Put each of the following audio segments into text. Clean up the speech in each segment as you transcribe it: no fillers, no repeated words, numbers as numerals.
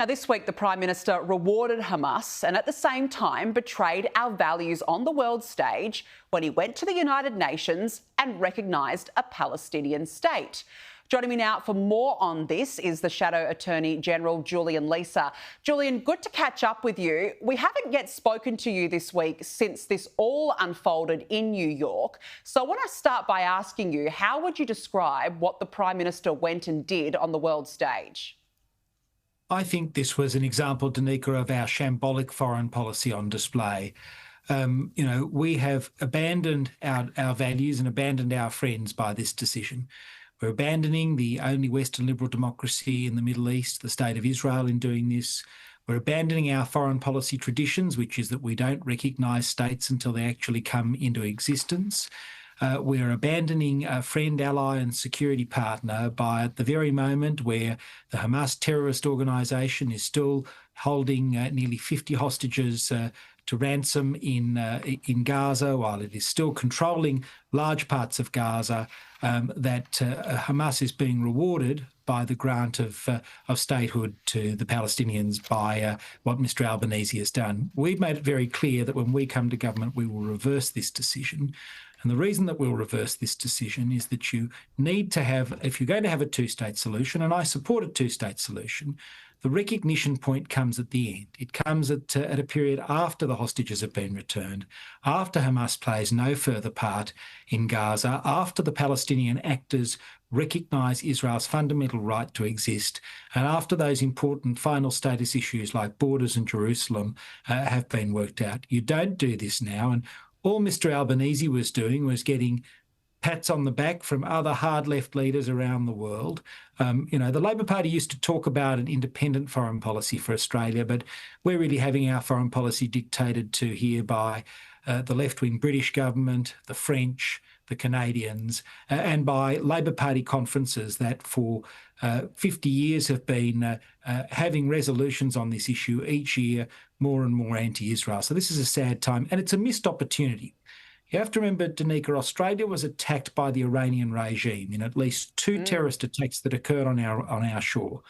Now, this week, the Prime Minister rewarded Hamas and at the same time betrayed our values on the world stage when he went to the United Nations and recognised a Palestinian state. Joining me now for more on this is the Shadow Attorney General, Julian Leeser. Julian, good to catch up with you. We haven't yet spoken to you this week since this all unfolded in New York. So I want to start by asking you, how would you describe what the Prime Minister went and did on the world stage? I think this was an example, Danica, of our shambolic foreign policy on display. We have abandoned our values and abandoned our friends by this decision. We're abandoning the only Western liberal democracy in the Middle East, the State of Israel, in doing this. We're abandoning our foreign policy traditions, which is that we don't recognise states until they actually come into existence. We're abandoning a friend, ally and security partner by at the very moment where the Hamas terrorist organisation is still holding nearly 50 hostages to ransom in Gaza, while it is still controlling large parts of Gaza, that Hamas is being rewarded by the grant of statehood to the Palestinians by what Mr Albanese has done. We've made it very clear that when we come to government, we will reverse this decision. And the reason that we'll reverse this decision is that you need to have, if you're going to have a two-state solution, and I support a two-state solution, the recognition point comes at the end. It comes at a period after the hostages have been returned, after Hamas plays no further part in Gaza, after the Palestinian actors recognise Israel's fundamental right to exist, and after those important final status issues like borders and Jerusalem have been worked out. You don't do this now, and all Mr Albanese was doing was getting pats on the back from other hard left leaders around the world. The Labor Party used to talk about an independent foreign policy for Australia, but we're really having our foreign policy dictated to here by the left-wing British government, the French, the Canadians, and by Labor Party conferences that for 50 years have been having resolutions on this issue each year, more and more anti-Israel. So this is a sad time, and it's a missed opportunity. You have to remember, Danica, Australia was attacked by the Iranian regime in at least two terrorist attacks that occurred on our shore.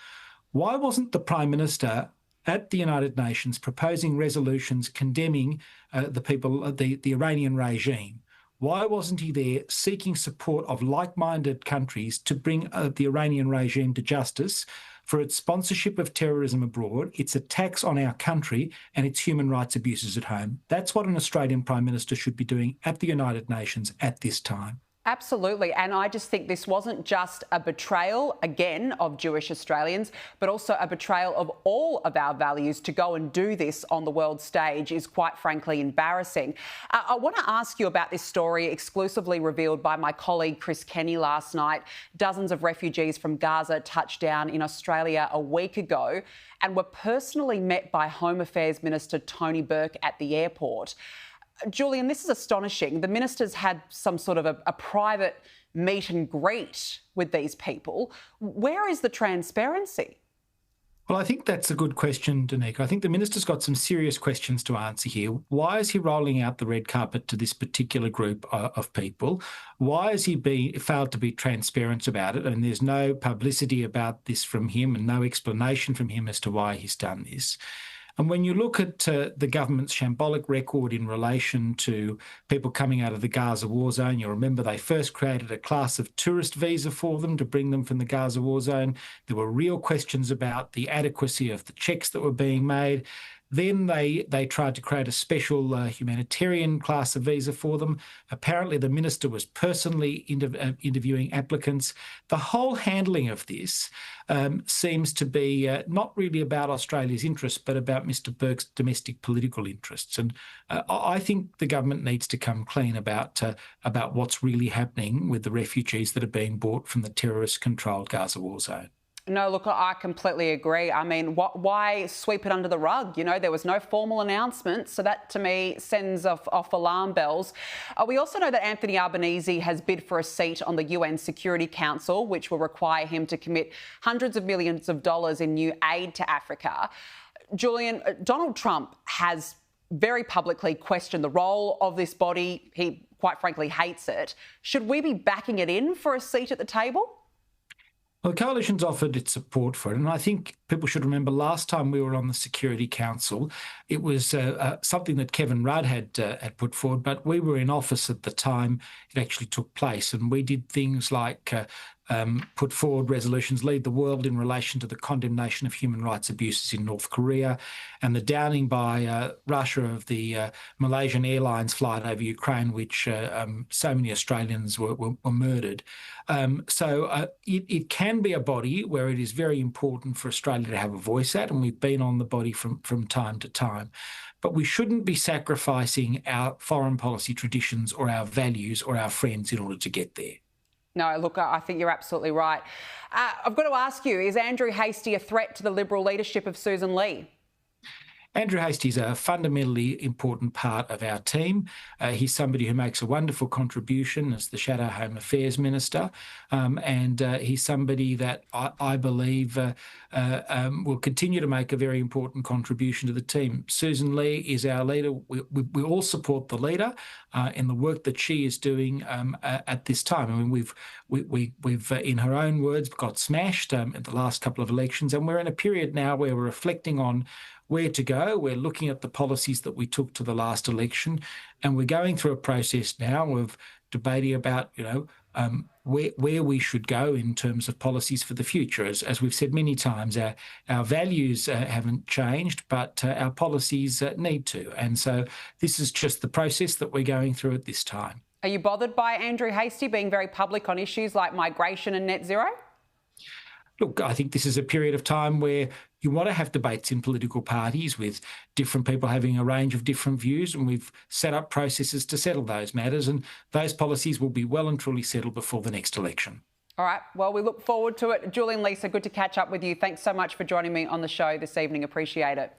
Why wasn't the Prime Minister at the United Nations proposing resolutions condemning the Iranian regime? Why wasn't he there seeking support of like-minded countries to bring the Iranian regime to justice for its sponsorship of terrorism abroad, its attacks on our country and its human rights abuses at home? That's what an Australian Prime Minister should be doing at the United Nations at this time. Absolutely. And I just think this wasn't just a betrayal, again, of Jewish Australians, but also a betrayal of all of our values. To go and do this on the world stage is quite frankly embarrassing. I want to ask you about this story exclusively revealed by my colleague Chris Kenny last night. Dozens of refugees from Gaza touched down in Australia a week ago and were personally met by Home Affairs Minister Tony Burke at the airport. Julian, this is astonishing. The minister's had some sort of a private meet and greet with these people. Where is the transparency? Well, I think that's a good question, Danica. I think the minister's got some serious questions to answer here. Why is he rolling out the red carpet to this particular group of people? Why has he failed to be transparent about it? And there's no publicity about this from him and no explanation from him as to why he's done this. And when you look at the government's shambolic record in relation to people coming out of the Gaza war zone, you'll remember they first created a class of tourist visa for them to bring them from the Gaza war zone. There were real questions about the adequacy of the checks that were being made. Then they tried to create a special humanitarian class of visa for them. Apparently, the minister was personally interviewing applicants. The whole handling of this seems to be not really about Australia's interests, but about Mr Burke's domestic political interests. And I think the government needs to come clean about what's really happening with the refugees that are being brought from the terrorist-controlled Gaza war zone. No, look, I completely agree. I mean, why sweep it under the rug? You know, there was no formal announcement, so that to me sends off alarm bells. We also know that Anthony Albanese has bid for a seat on the UN Security Council, which will require him to commit hundreds of millions of dollars in new aid to Africa. Julian, Donald Trump has very publicly questioned the role of this body. He, quite frankly, hates it. Should we be backing it in for a seat at the table? Well, the coalition's offered its support for it, and I think people should remember last time we were on the Security Council, it was something that Kevin Rudd had put forward, but we were in office at the time it actually took place, and we did things like put forward resolutions, lead the world in relation to the condemnation of human rights abuses in North Korea, and the downing by Russia of the Malaysian Airlines flight over Ukraine, which so many Australians were murdered. So it can be a body where it is very important for Australia to have a voice at, and we've been on the body from time to time. But we shouldn't be sacrificing our foreign policy traditions or our values or our friends in order to get there. No, look, I think you're absolutely right. I've got to ask you, is Andrew Hastie a threat to the Liberal leadership of Susan Lee? Andrew Hastie is a fundamentally important part of our team. He's somebody who makes a wonderful contribution as the Shadow Home Affairs Minister, and he's somebody that I believe will continue to make a very important contribution to the team. Susan Lee is our leader. We all support the leader in the work that she is doing at this time. I mean, we've in her own words, got smashed at the last couple of elections, and we're in a period now where we're reflecting on where to go. We're looking at the policies that we took to the last election, and we're going through a process now of debating about, where we should go in terms of policies for the future. As we've said many times, our values haven't changed, but our policies need to. And so this is just the process that we're going through at this time. Are you bothered by Andrew Hastie being very public on issues like migration and net zero? Look, I think this is a period of time where you want to have debates in political parties with different people having a range of different views, and we've set up processes to settle those matters, and those policies will be well and truly settled before the next election. All right, well, we look forward to it. Julian, Lisa, good to catch up with you. Thanks so much for joining me on the show this evening. Appreciate it.